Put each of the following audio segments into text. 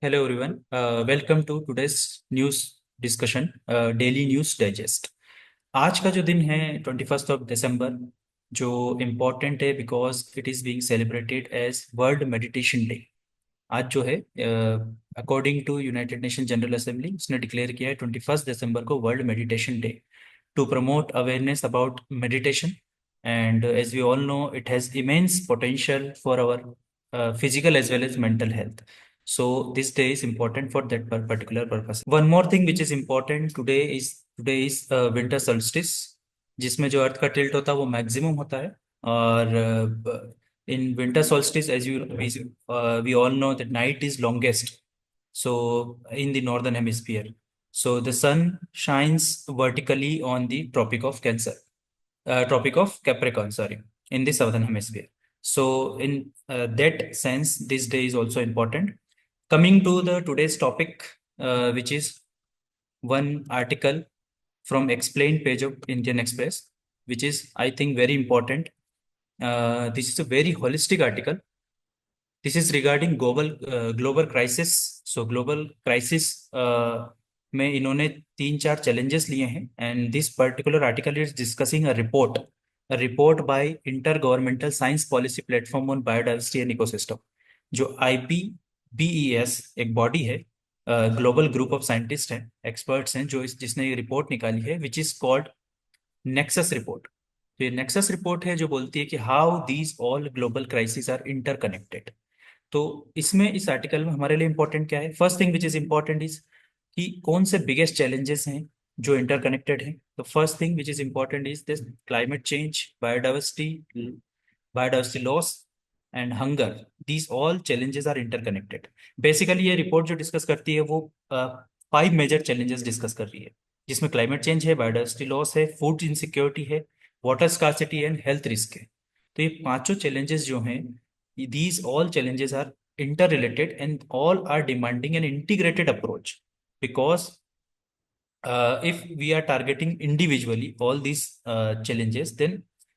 Hello everyone. Welcome to today's news discussion, daily news digest. आज का जो दिन है 21 दिसंबर, जो इम्पोर्टेंट है because it is being celebrated as world meditation day. आज जो है according to United Nation General Assembly उसने डिक्लेयर किया है 21 दिसंबर को world meditation day to promote awareness about meditation. And as we all know it has immense potential for our physical as well as mental health. So this day is important for that particular purpose. One more thing which is important today is winter solstice, जिसमें जो अर्थ का tilt होता है वो maximum होता है। और in winter solstice, as we all know that night is longest. So in the northern hemisphere, so the sun shines vertically on the Tropic of Capricorn, sorry, in the southern hemisphere. So in that sense, this day is also important. Coming to the today's topic, which is one article from explained page of Indian Express, which is I think very important. This is a very holistic article. This is regarding global crisis. So global crisis में इन्होंने 3-4 challenges लिए हैं, and this particular article is discussing a report by Intergovernmental Science Policy Platform on Biodiversity and Ecosystem, जो IPBES एक body है, global group of scientist हैं, experts हैं, जिसने ये रिपोर्ट निकाली है, which is called nexus report. तो ये नेक्सस रिपोर्ट है जो बोलती है कि how these all global crisis are interconnected. तो इसमें इस आर्टिकल में हमारे लिए इंपॉर्टेंट क्या है? First thing which is important is कि कौन से बिगेस्ट चैलेंजेस हैं जो इंटरकनेक्टेड हैं। तो first thing which is important is this climate change, biodiversity loss and hunger. These all challenges are interconnected. Basically ये रिपोर्ट जो डिस्कस करती है वो 5 मेजर चैलेंजेस डिस्कस कर रही है, जिसमें क्लाइमेट चेंज है, बायोडाइवर्सिटी लॉस है, फूड इनसिक्योरिटी है, water scarcity and health risk है। तो ये पांचों चैलेंजेस जो हैं, these all challenges are interrelated and all are demanding an integrated approach, because if we are targeting individually all these challenges, then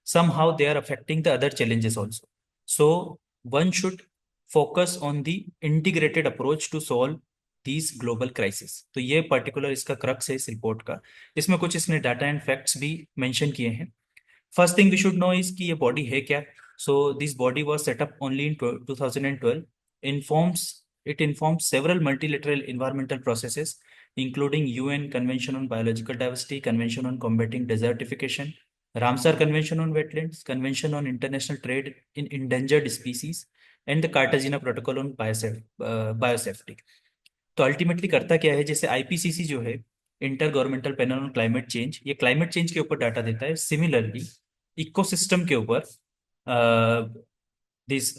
somehow they are affecting the other challenges also. So one should focus on the integrated approach to solve these global crises. तो ये particular इसका crux है इस report का। इसमें कुछ इसने data and facts भी मेंशन किए हैं। First thing we should know इज कि ये बॉडी है क्या। So this body was set up only in 2012। informs it informs several multilateral environmental processes, including UN Convention on Biological Diversity, Convention on Combating Desertification, Ramsar Convention on Wetlands, Convention on International Trade in Endangered Species, and the Cartagena Protocol on Biosafety. तो ultimately करता क्या है, जैसे IPCC जो है, inter governmental panel on climate change, ये climate change के ऊपर डाटा देता है। सिमिलरली इकोसिस्टम के ऊपर, दिस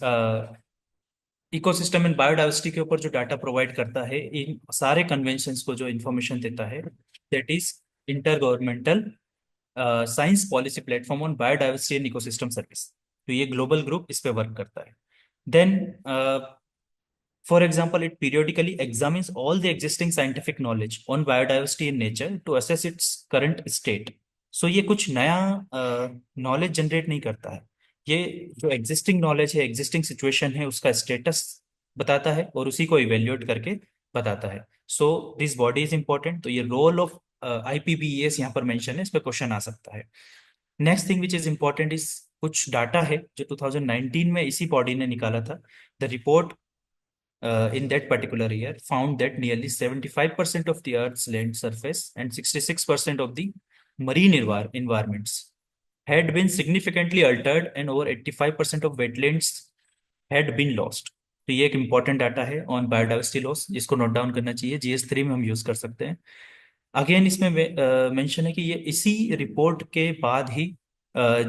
इकोसिस्टम एंड बायोडाइवर्सिटी के ऊपर जो डाटा प्रोवाइड करता है, इन सारे कन्वेंशंस को जो इंफॉर्मेशन देता है, that is inter governmental science policy platform on biodiversity and ecosystem service. तो ये ग्लोबल ग्रुप इस पे वर्क करता है। Then for example, it periodically examines all the existing scientific knowledge on biodiversity in nature to assess its current state. So ये कुछ नया knowledge generate नहीं करता है, ये जो एग्जिस्टिंग नॉलेज है, एग्जिस्टिंग सिचुएशन है, उसका स्टेटस बताता है और उसी को इवेल्युएट करके बताता है। सो दिस बॉडी इज इंपॉर्टेंट। तो ये रोल ऑफ आईपीबीएस यहाँ पर मेंशन है, इस पर क्वेश्चन आ सकता है। Next thing which is important is कुछ डाटा है जो 2019 में इसी बॉडी ने निकाला था। The report in that particular year found that nearly 75% of the Earth's land surface and 66% of the marine environments had been significantly altered, and over 85% of wetlands had been lost. तो ये एक important data है on biodiversity loss, जिसको note down करना चाहिए, GS3 में हम use कर सकते हैं। अगेन इसमें मेंशन है कि ये इसी रिपोर्ट के बाद ही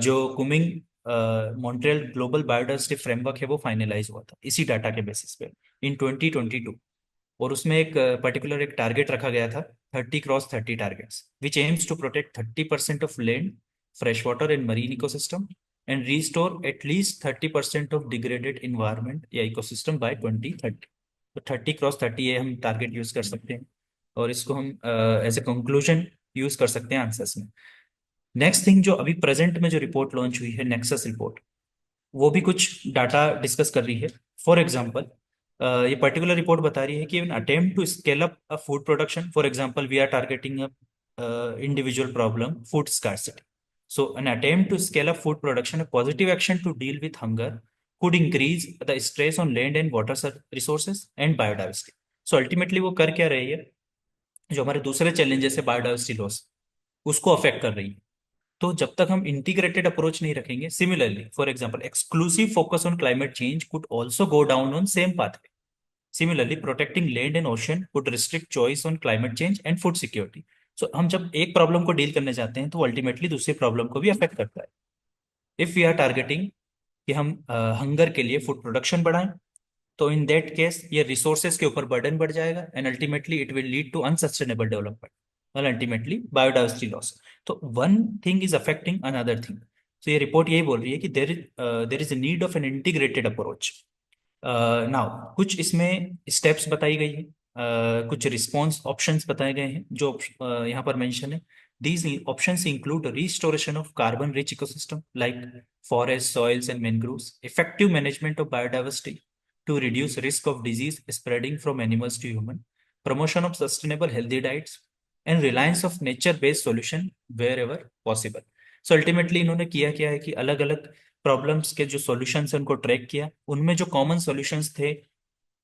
जो कुमिंग मॉन्ट्रियल ग्लोबल बायोडाइवर्सिटी फ्रेमवर्क है वो फाइनलाइज हुआ था इसी डाटा के बेसिस पे इन 2022। और उसमें एक पर्टिकुलर एक टारगेट रखा गया था, 30x30 targets, which aims to protect 30% of land, fresh water and marine ecosystem, and restore at least 30% of degraded environment या इकोसिस्टम बाय 2030। तो 30x30 ये हम टारगेट यूज कर सकते हैं, और इसको हम एज ए कंक्लूजन यूज कर सकते हैं आंसर्स में। नेक्स्ट थिंग, जो अभी प्रेजेंट में जो रिपोर्ट लॉन्च हुई है नेक्सस रिपोर्ट, वो भी कुछ डाटा डिस्कस कर रही है। फॉर एग्जांपल, ये पर्टिकुलर रिपोर्ट बता रही है कि an attempt to scale up a food production, for example, we are targeting a individual problem, food scarcity. So an attempt to scale up food production, a positive action to deal with hunger, could increase the stress on land and water resources and biodiversity. So ultimately वो कर क्या रही है, जो हमारे दूसरे challenges है biodiversity loss, उसको अफेक्ट कर रही है. तो जब तक हम इंटीग्रेटेड अप्रोच नहीं रखेंगे, similarly for example exclusive focus on climate change could also go down on same pathway. Similarly, protecting land and ocean could restrict choice on climate change and food security. So हम जब एक problem को deal करने जाते हैं तो ultimately दूसरी problem को भी अफेक्ट करता है. इफ वी आर टारगेटिंग कि हम हंगर के लिए फूड प्रोडक्शन बढ़ाएं, तो इन दैट केस ये रिसोर्सेज के ऊपर बर्डन बढ़ जाएगा and ultimately it will lead to unsustainable development और अल्टीमेटली बायोडाइवर्सिटी लॉस. तो one thing is affecting another thing. तो ये रिपोर्ट यही बोल रही है कि there is a need of an integrated approach. Now कुछ इसमें स्टेप्स बताई गई है, कुछ रिस्पॉन्स ऑप्शंस बताए गए हैं जो यहाँ पर मेंशन है. These options include restoration of carbon rich ecosystem like forests, soils, and mangroves, effective management of biodiversity to reduce risk of disease spreading from animals to human, promotion of sustainable healthy diets, and reliance of nature-based solution wherever possible. So ultimately इन्होंने किया क्या है कि अलग अलग problems के जो solutions हैं उनको ट्रैक किया, उनमें जो कॉमन सॉल्यूशंस थे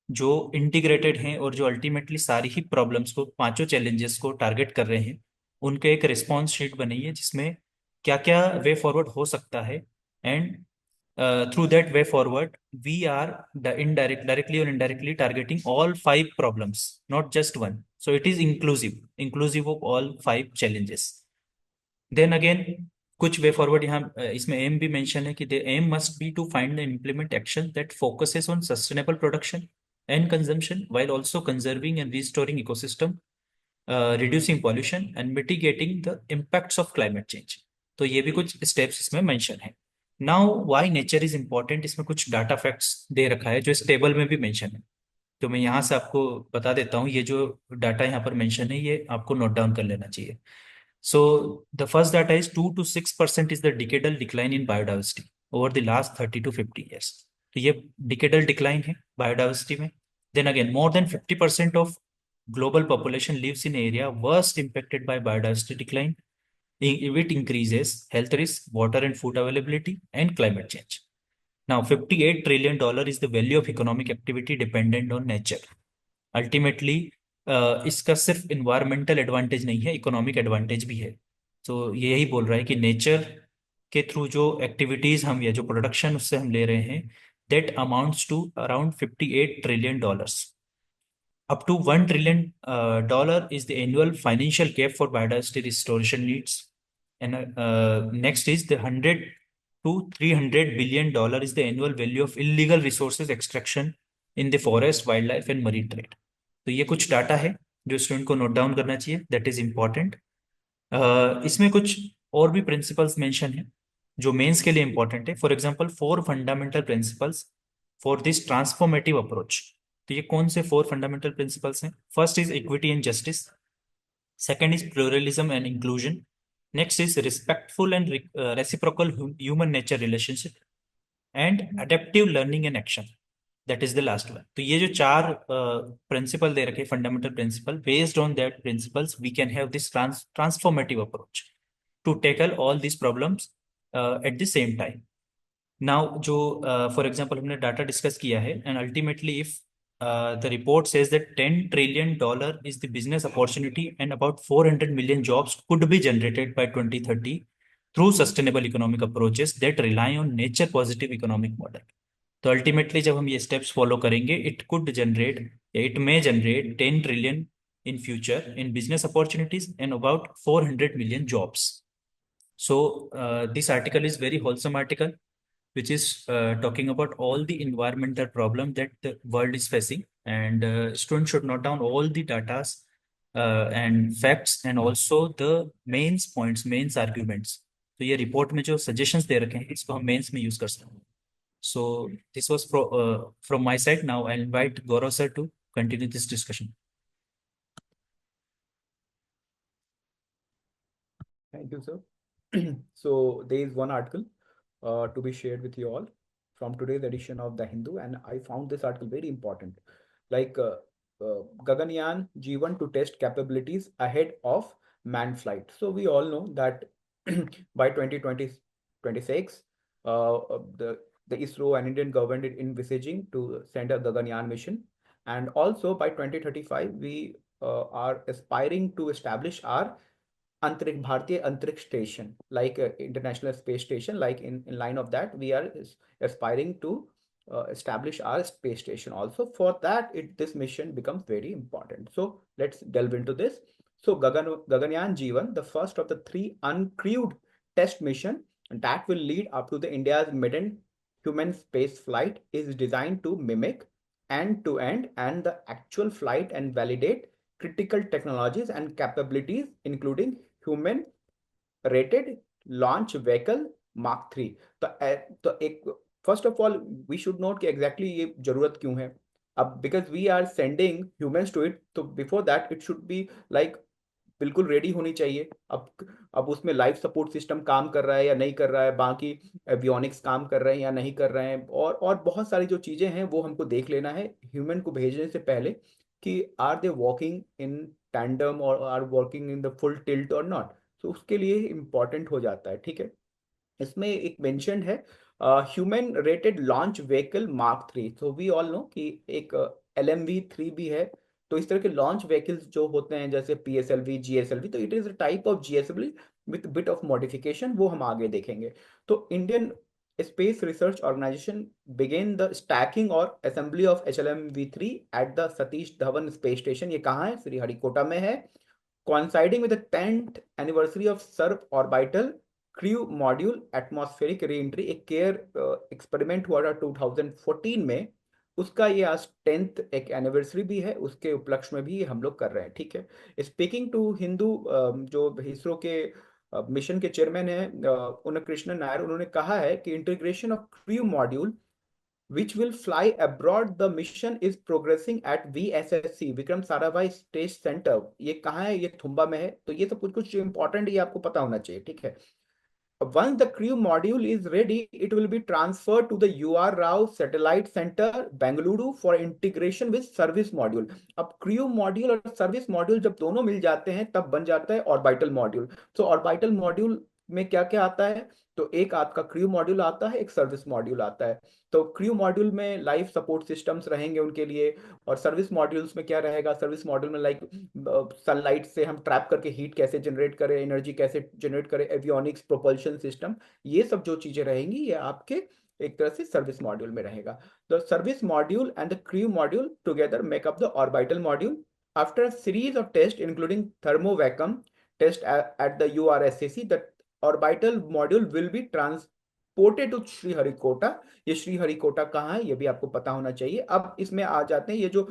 जो इंटीग्रेटेड हैं और जो अल्टीमेटली सारी ही प्रॉब्लम्स को, पांचों चैलेंजेस को टारगेट कर रहे हैं, उनके एक रिस्पॉन्स शीट बनी है जिसमें क्या क्या वे फॉरवर्ड हो सकता है. And through that way forward we are directly और indirectly targeting all 5 problems, not just one. So it is inclusive of all 5 challenges. Then again कुछ वे फॉरवर्ड यहाँ इसमें एम भी मेंशन है कि the aim must be to find and implement action that focuses on sustainable production and consumption while also conserving and restoring ecosystem, reducing pollution and mitigating the impacts of climate change. तो ये भी कुछ steps इसमें mention है. Now why nature is important, इसमें कुछ data facts दे रखा है जो इस टेबल में भी मेंशन है. तो मैं यहाँ से आपको बता देता हूँ, ये जो डाटा यहाँ पर मेंशन है ये आपको नोट डाउन कर लेना चाहिए. So the first data is 2 to 6% is the decadal decline in biodiversity over the last 30 to 50 years. तो ये decadal decline है biodiversity में. Then again, more than 50% of global population lives in area worst impacted by biodiversity decline. It increases health risk, water and food availability, and climate change. Now, $58 trillion is the value of economic activity dependent on nature. Ultimately इसका सिर्फ environmental advantage नहीं है, economic advantage भी है. तो ये यही बोल रहा है कि नेचर के थ्रू जो एक्टिविटीज हम या जो प्रोडक्शन उससे हम ले रहे हैं, that amounts to around $58 trillion. Up to $1 trillion is the annual financial cap for biodiversity restoration needs. And next is the $100 to $300 billion is the annual value of illegal resources extraction in the forest, wildlife and marine trade. तो ये कुछ data है जो student को note down करना चाहिए, that is important. इसमें कुछ और भी प्रिंसिपल्स मेंशन है जो मेंस के लिए इंपॉर्टेंट है. For example 4 fundamental principles for this transformative approach. तो ये कौन से 4 फंडामेंटल प्रिंसिपल्स हैं? First is equity and justice, second is pluralism and inclusion, next is respectful and reciprocal human nature relationship, and adaptive learning and action, that is the last one. तो ये जो 4 principle दे रखे fundamental principle, based on that principles we can have this transformative approach to tackle all this problems at the same time. Now जो for example हमने data discuss किया है, and ultimately if the report says that $10 trillion is the business opportunity and about 400 million jobs could be generated by 2030 through sustainable economic approaches that rely on nature positive economic model. तो ultimately जब हम ये steps follow करेंगे, it could generate, it may generate 10 trillion in future in business opportunities and about 400 million jobs. So this article is very wholesome article which is talking about all the environmental problem that the world is facing, and students should note down all the datas and facts and also the mains points, mains arguments. तो ये report में जो suggestions दे रखे हैं इसको हम mains में use कर सकते हैं. So this was from my side. Now I'll invite Gaurav sir to continue this discussion. Thank you, sir. So there is one article to be shared with you all from today's edition of The Hindu, and I found this article very important. Like Gaganyaan G1 to test capabilities ahead of manned flight. So we all know that by 2026, the ISRO and Indian government is envisaging to send a Gaganyaan mission, and also by 2035 we are aspiring to establish our अंतरिक्ष भारतीय अंतरिक्ष station like international space station, like in line of that we are aspiring to establish our space station also. For that this mission becomes very important. So let's delve into this. So Gaganyaan G1, the first of the three uncrewed test mission that will lead up to the India's maiden human space flight, is designed to mimic end to end and the actual flight and validate critical technologies and capabilities, including human rated launch vehicle mark three. तो एक first of all we should note कि exactly ये जरूरत क्यों है। अब because we are sending humans to it, तो before that it should be like बिल्कुल रेडी होनी चाहिए। अब उसमें लाइफ सपोर्ट सिस्टम काम कर रहा है या नहीं कर रहा है, बाकी एवियोनिक्स काम कर रहे हैं या नहीं कर रहे हैं, और बहुत सारी जो चीज़ें हैं वो हमको देख लेना है ह्यूमन को भेजने से पहले कि are they walking in tandem और are working in the full tilt और नॉट। तो उसके लिए इम्पॉर्टेंट हो जाता है, ठीक है। इसमें एक मेंशन है human rated launch vehicle mark three. तो वी ऑल नो कि एक LMV3 भी है। तो इस तरह के लॉन्च व्हीकल्स जो होते हैं जैसे PSLV GSLV, तो it is a type of GSLV with bit of modification, वो हम आगे देखेंगे। तो Indian space research organisation began the stacking और assembly of HLMV3 at the Satish Dhawan space station. ये कहाँ है? श्रीहरिकोटा में है। coinciding with the 10th anniversary of Surf orbital crew module atmospheric re-entry. एक केयर एक्सपेरिमेंट हुआ था 2014 में, उसका ये आज 10th एक एनिवर्सरी भी है, उसके उपलक्ष्य में भी हम लोग कर रहे हैं, ठीक है। स्पीकिंग टू हिंदू, जो इसरो के मिशन के चेयरमैन है उन्नकृष्णन नायर, उन्होंने कहा है कि integration of crew module which will fly abroad, the mission is progressing at VSSC Vikram Sarabhai space centre. ये कहाँ है? ये थुम्बा में है। तो ये सब कुछ कुछ इंपॉर्टेंट ये आपको पता होना चाहिए, ठीक है। Once the crew module is ready, it will be transferred to the UR Rao Satellite Center, Bengaluru for integration with service module। अब crew module और service module जब दोनों मिल जाते हैं तब बन जाता है orbital module। तो orbital module में क्या क्या आता है? तो एक आपका क्रू मॉड्यूल आता है, एक सर्विस मॉड्यूल आता है। तो क्रू मॉड्यूल में लाइफ सपोर्ट सिस्टम्स रहेंगे उनके लिए, और सर्विस मॉड्यूल्स में क्या रहेगा? सर्विस मॉड्यूल में लाइक सनलाइट से हम ट्रैप करके हीट कैसे जनरेट करें, एनर्जी कैसे जनरेट करें, एवियोनिक्स, प्रोपल्शन सिस्टम, ये सब जो चीजें रहेंगी ये आपके एक तरह से सर्विस मॉड्यूल में रहेगा। The service module and the crew module together make up the orbital module. After a series of test including thermo vacuum test at the URSAC, the orbital module will be transported to Sriharikota. ये श्रीहरिकोटा कहाँ है ये भी आपको पता होना चाहिए। अब इसमें आ जाते हैं ये जो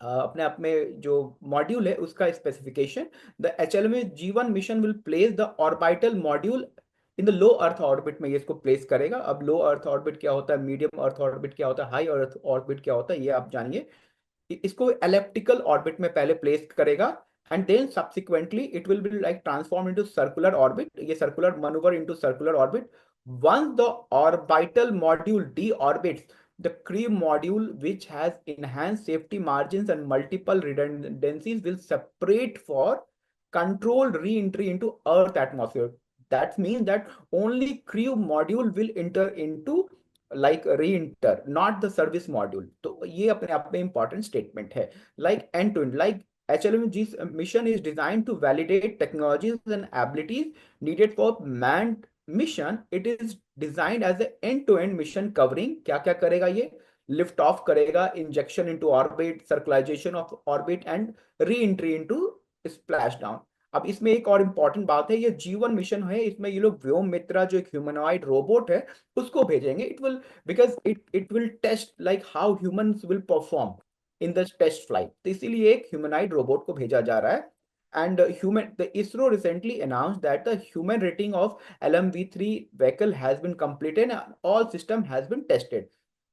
अपने आप में जो मॉड्यूल है उसका specification. The HLMV G1 mission will place the orbital module in the low earth orbit में, ये इसको प्लेस करेगा। अब लो अर्थ ऑर्बिट क्या होता है, मीडियम अर्थ ऑर्बिट क्या होता है, हाई अर्थ ऑर्बिट क्या होता है, ये आप जानिए। इसको एलिप्टिकल ऑर्बिट में पहले प्लेस करेगा, and then subsequently it will be like transform into circular orbit, ये circular manoeuvre into circular orbit. Once the orbital module deorbits the crew module, which has enhanced safety margins and multiple redundancies, will separate for controlled re-entry into earth atmosphere। That means that only crew module will enter into like re-enter, not the service module। तो ये अपने आप में important statement है। Like end to end, like HLMG's mission is designed to validate technologies and abilities needed for manned mission। It is designed as a end-to-end mission covering क्या क्या करेगा ये? लिफ्ट ऑफ करेगा, injection into orbit, circularisation of orbit and reentry into splash down. अब इसमें एक और important बात है, ये G1 मिशन है, इसमें ये लोग व्योम मित्रा जो एक ह्यूमनॉइड रोबोट है उसको भेजेंगे। It will because it will test like how humans will perform in the test flight, तो इसीलिए एक ह्यूमनॉइड रोबोट को भेजा जा रहा है। And the ISRO recently announced that the human rating of LMV3 vehicle has been completed and all system has been tested।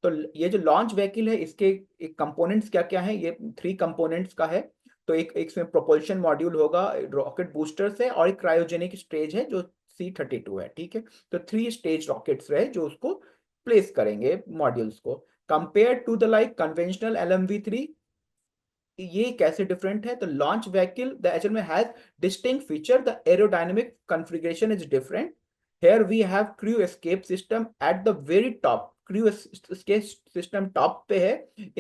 तो ये जो लॉन्च व्हीकल है इसके एक कंपोनेंट्स क्या क्या है, ये 3 कंपोनेंट्स का है। तो एक इसमें प्रोपल्शन मॉड्यूल होगा, रॉकेट बूस्टर्स है, और एक क्रायोजेनिक स्टेज है जो C32 है, ठीक है। तो 3 स्टेज रॉकेट्स रहे जो उसको प्लेस करेंगे मॉड्यूल्स को, compare to the like conventional LMV3। ये कैसे डिफरेंट है? तो लॉन्च व्हीकल द एचएल में has distinct feature, the aerodynamic configuration is different. here we have crew escape system at the very top, crew escape system top पे है।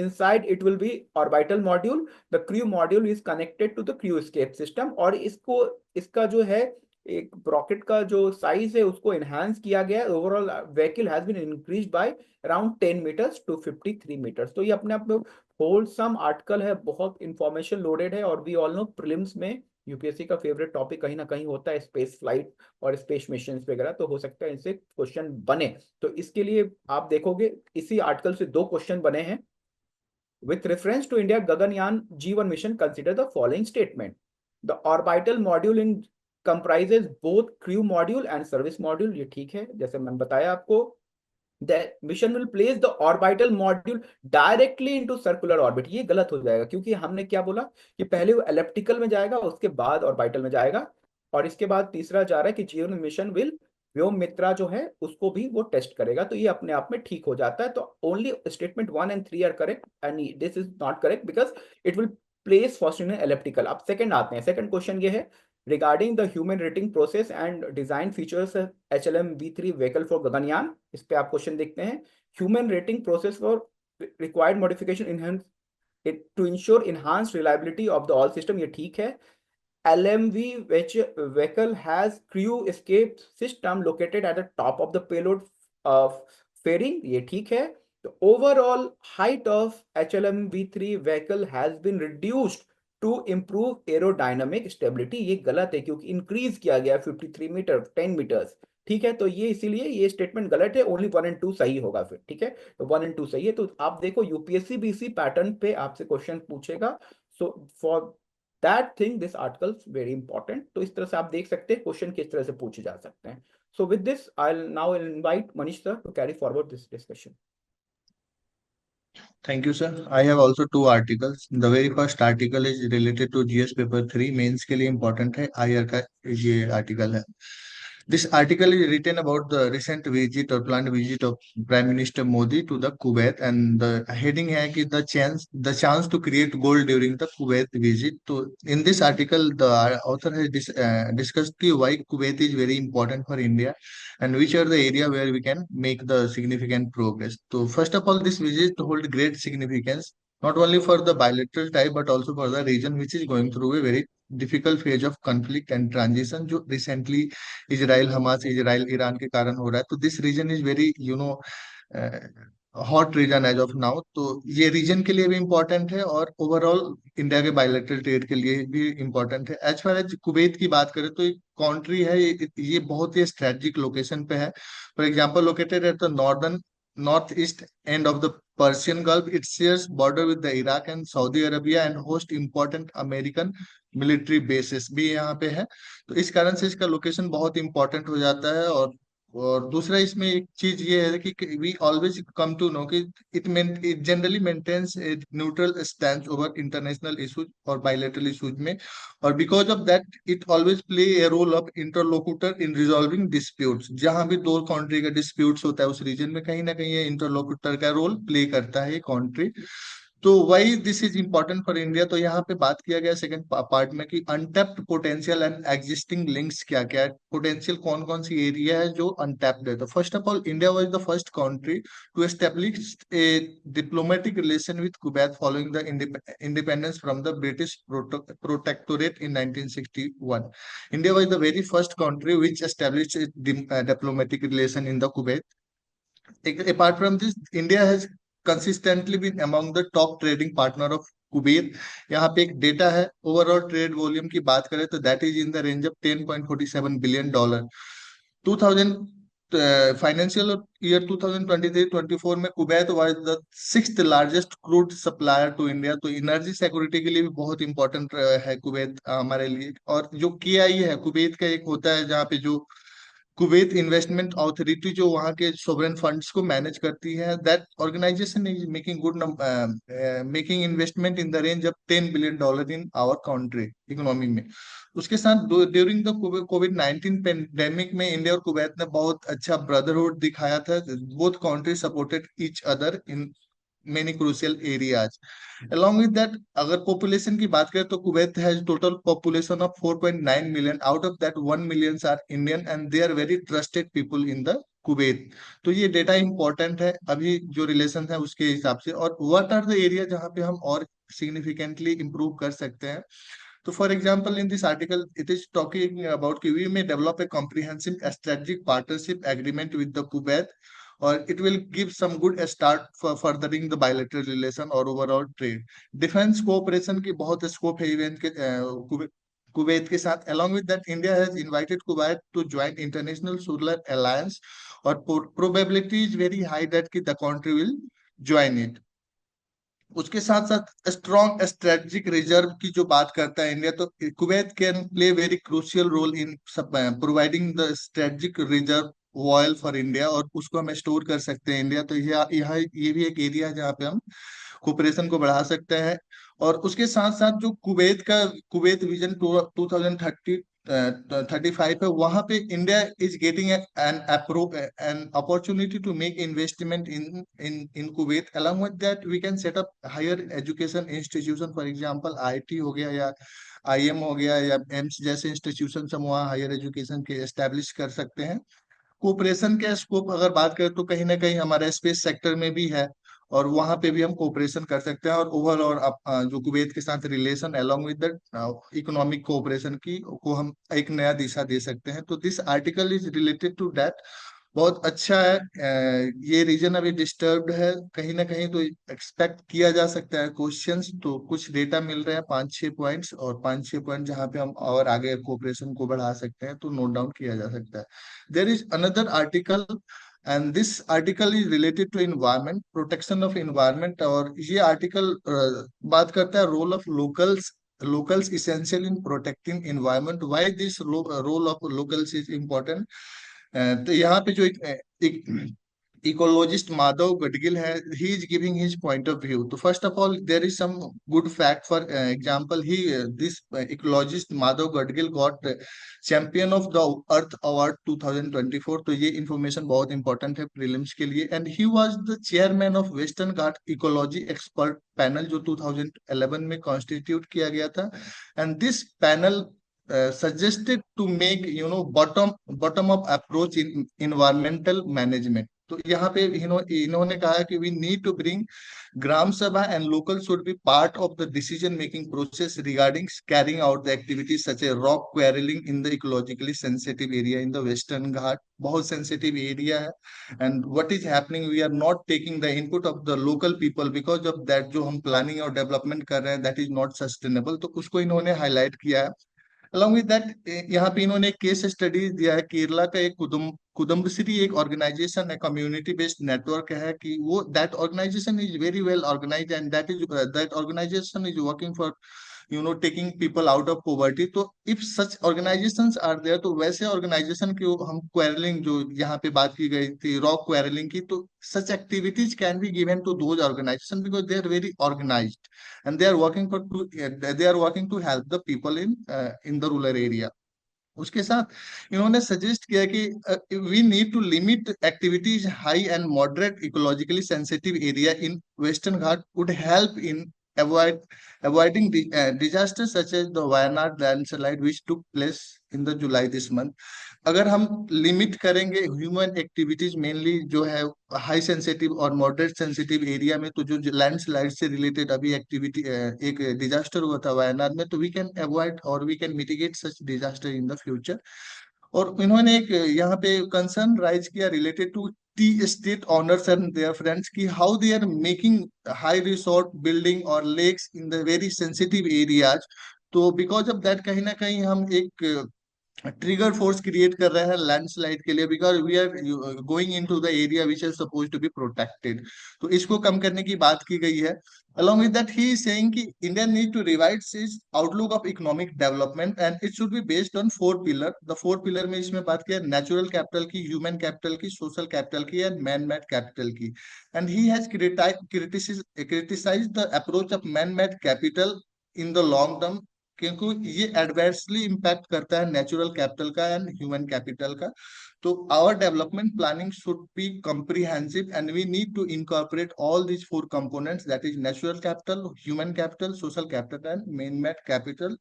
inside it will be orbital module, the crew module is connected to the crew escape system। और इसका जो है एक rocket का जो size है उसको एनहांस किया गया है। Overall vehicle has been increase by around 10 metres to 53 metres. तो ये अपने आप में होलसम आर्टिकल है, बहुत इंफॉर्मेशन लोडेड है। और वी ऑल नो प्रीलिम्स में यूपीएससी का फेवरेट टॉपिक कहीं ना कहीं होता है स्पेस फ्लाइट और स्पेस मिशन वगैरह, तो हो सकता है इनसे क्वेश्चन बने। तो इसके लिए आप देखोगे इसी आर्टिकल से 2 क्वेश्चन बने हैं। With reference to India Gaganyaan G1 mission, consider the following statement. The orbital module in comprises both crew module and service module। ये ठीक है, जैसे मैंने बताया आपको। The mission will place the orbital module directly into circular orbit। ये गलत हो जाएगा क्योंकि हमने क्या बोला कि पहले वो एलिप्टिकल में जाएगा उसके बाद ऑर्बिटल में जाएगा। और इसके बाद तीसरा जा रहा है कि जीवन मिशन विल व्योम मित्रा जो है उसको भी वो टेस्ट करेगा। तो ये अपने आप में ठीक हो जाता है। तो only statement 1 and 3 are correct and this is not correct because it will place first in elliptical. अब सेकंड आते हैं। सेकंड क्वेश्चन ये है, regarding the human rating process and design features HLM V3 vehicle for Gaganyaan। इस पे आप question देखते हैं। human rating process for required modification enhance it to ensure enhanced reliability of the all system। ये ठीक है। LMV vehicle has crew escape system located at the top of the payload fairing। ये ठीक है। तो overall height of HLM V3 vehicle has been reduced to improve aerodynamic stability. ये गलत है क्योंकि इंक्रीज किया गया 53 मीटर 10 मीटर्स। ठीक है, तो ये इसीलिए ये स्टेटमेंट गलत है। ओनली 1 and 2 सही होगा फिर। ठीक है, तो 1 and 2 सही है। तो आप देखो यूपीएससी भी इसी पैटर्न पे आपसे क्वेश्चन पूछेगा। So for that thing this article very important. तो इस तरह से आप देख सकते हैं क्वेश्चन किस तरह से पूछे जा सकते हैं। So with this I now invite Manish sir to carry forward this discussion. Thank you, sir. I have also two articles. The very first article is related to GS paper 3 mains के लिए important है, IR का ये article है. This article is written about the recent visit or planned visit of Prime Minister Modi to the Kuwait, and the heading है कि the chance to create gold during the Kuwait visit. So in this article, the author has discussed कि why Kuwait is very important for India and which are the area where we can make the significant progress. So first of all, this visit hold great significance not only for the bilateral tie but also for the region which is going through a very difficult phase of conflict and transition जो recently Israel Hamas Israel Iran के कारण हो रहा है। तो this region is very hot region as of now. तो ये region के लिए भी इम्पोर्टेंट है और ओवरऑल इंडिया के बायलैटरल ट्रेड के लिए भी इम्पोर्टेंट है। एज फार एज कुवैत की बात करें तो एक कंट्री है, ये बहुत ही स्ट्रेटेजिक लोकेशन पे है। For example located at the north east end of the Persian gulf, it shares border with the Iraq and Saudi Arabia and host important American military bases भी यहाँ पे है। तो इस कारण से इसका लोकेशन बहुत इंपॉर्टेंट हो जाता है। और दूसरा इसमें एक चीज ये है कि we always come to know कि it generally maintains a neutral stand over international issues और बायलैटरल इशूज में, और because of that it always play a role of interlocutor in resolving disputes. जहां भी दो कंट्री का डिस्प्यूट्स होता है उस रीजन में कहीं ना कहीं ये इंटरलोकुटर का रोल प्ले करता है ये कंट्री। तो why this is important for India, तो यहाँ पे बात किया गया सेकंड पार्ट में कि untapped potential and existing links क्या क्या है, पोटेंशियल कौन कौन सी एरिया है जो अनटैप्ड है। तो first of all India was the first country to establish a diplomatic relation with Kuwait following the independence from the British protectorate in 1961। India was the very first country which establish diplomatic relation in the Kuwait. Apart from this, India has consistently been among the top trading partner of Kuber. यहाँ पे एक data है, overall trade volume की बात करें तो that is in the range of $10.47 billion. 2000 financial year 2023-24 में Kuwait was the sixth largest crude supplier to India. तो एनर्जी सिक्योरिटी के लिए भी बहुत इंपॉर्टेंट है कुवैत हमारे लिए। और जो KI है कुवैत का एक होता है जहाँ पे जो कुवैत इन्वेस्टमेंट अथॉरिटी जो वहाँ के सोवरेन फंड्स को मैनेज करती है, that organisation is making investment in the range of $10 billion in our country economy में। उसके साथ ड्यूरिंग द कोविड-19 पेंडेमिक में इंडिया और कुवैत ने बहुत अच्छा ब्रदरहुड दिखाया था। Both country supported each other in many crucial areas. Along with that, अगर पॉपुलेशन की बात करें तो Kuwait has total population of 4.9 million, out of that 1 million are Indian and they are very trusted people in the Kuwait. तो ये data important है अभी जो रिलेशन है उसके हिसाब से। और व्हाट आर द एरिया जहाँ पे हम और सिग्निफिकेंटली इंप्रूव कर सकते हैं, तो for example in this article it is talking about कि वी में develop a comprehensive strategic partnership agreement with the Kuwait, और it will give some good start for furthering the bilateral relation और overall trade। Defence cooperation की बहुत scope है event के Kuwait के साथ। along with that, India has invited Kuwait to join international solar alliance, और probability is very high that कि the country will join it। उसके साथ साथ स्ट्रॉन्ग स्ट्रेटेजिक रिजर्व की जो बात करता है इंडिया, तो Kuwait can play very crucial role in providing the strategic reserve oil for India, और उसको हम स्टोर कर सकते हैं इंडिया। तो यहाँ ये भी एक एरिया है जहाँ पे हम कोऑपरेशन को बढ़ा सकते हैं। और उसके साथ साथ जो कुवैत विजन 2035 है, वहां पे India is getting an opportunity to make investment in Kuwait. Along with that we can set up higher education institution, for example IIT हो गया या आईएम हो गया या एम्स जैसे इंस्टीट्यूशन हम वहाँ हायर एजुकेशन के एस्टेब्लिश कर सकते हैं। कोऑपरेशन के स्कोप अगर बात करें तो कहीं ना कहीं हमारा स्पेस सेक्टर में भी है, और वहां पे भी हम कोऑपरेशन कर सकते हैं। और ओवरऑल जो कुवैत के साथ relation along with the economic cooperation की को हम एक नया दिशा दे सकते हैं। तो this article is related to that. बहुत अच्छा है। ये रीजन अभी डिस्टर्ब्ड है कहीं ना कहीं, तो एक्सपेक्ट किया जा सकता है क्वेश्चंस। तो कुछ डेटा मिल रहे हैं 5-6 पॉइंट्स, और 5-6 पॉइंट जहाँ पे हम और आगे कोऑपरेशन को बढ़ा सकते हैं, तो नोट डाउन किया जा सकता है। There is another article, and this article is related to environment, protection of environment. और ये आर्टिकल बात करता है role of locals essential in protecting environment, why this role of locals is important। तो यहाँ पे जो एक इकोलॉजिस्ट माधव गडगिल है, he is giving his point of view. तो first of all there is some good fact, for example he this ecologist Madhav Gadgil got champion of the earth award 2024। तो ये information बहुत इंपॉर्टेंट है प्रीलिम्स के लिए। And he was the chairman of western Ghat ecology expert panel, जो 2011 में constitute किया गया था। And this panel suggested to make bottom up approach in environmental management। तो यहाँ पे इन्होंने कहा कि we need to bring ग्राम सभा and local should be part of the decision making process regarding carrying out the activities such as rock quarrying in the ecologically sensitive area in the Western Ghat। बहुत sensitive area है, and what is happening, we are not taking the input of the local people, because of that जो हम planning और development कर रहे हैं that is not sustainable। तो उसको इन्होंने highlight किया है। अलॉन्ग विद दैट यहाँ पे इन्होंने एक केस स्टडी दिया है, केरला का एक कुदुम्बश्री एक ऑर्गेनाइजेशन है, कम्युनिटी बेस्ड नेटवर्क है, कि वो that organisation is very well organised, and that organisation is working for taking people out of poverty. तो if such organisations are there, तो वैसे ऑर्गेनाइजेशन की हम क्वेरलिंग जो यहाँ पे बात की गई थी रॉक क्वेरलिंग की, तो such activities can be given to those organizations because they are very organized and they are working to help the people in the rural area। उसके साथ इन्होंने सजेस्ट किया कि we need to limit activities high and moderate ecologically sensitive area in western Ghat would help in avoiding disasters such as the Wayanad landslide which took place in the July this month। अगर हम limit करेंगे human activities mainly जो है high sensitive और moderate sensitive area में, तो जो landslide से रिलेटेड अभी एक्टिविटी एक डिजास्टर हुआ था वायनाड में, तो वी कैन अवॉइड और we can mitigate such disaster in the future. और इन्होंने एक यहाँ पे कंसर्न राइज किया related to tea estate owners and their friends की how they are making high resort building और lakes in the very sensitive areas. तो because of that कहीं ना कहीं हम एक ट्रिगर फोर्स क्रिएट कर रहा है लैंडस्लाइड के लिए, because we are going into the area which is suppose to be protected. तो इसको कम करने की बात की गई है। along with that he is saying कि India need to revise its outlook of economic development and it should be based on 4 pillar। the 4 pillar में इसमें बात किया नेचुरल कैपिटल की, ह्यूमन कैपिटल की, सोशल कैपिटल की एंड मैन मेड कैपिटल की। And he has criticized the approach of man made capital in the long term, क्योंकि ये एडवर्सली इम्पैक्ट करता है नेचुरल कैपिटल का एंड ह्यूमन कैपिटल का। तो our development planning should be comprehensive and we need to incorporate all these 4 components, that is natural capital, human capital, social capital and man-made capital.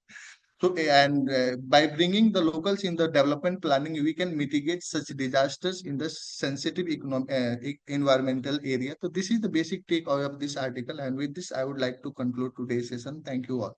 So and by bringing the locals in the development planning we can mitigate such disasters in the sensitive environmental area. So this is the basic take of this article, and with this I would like to conclude today's session. Thank you all.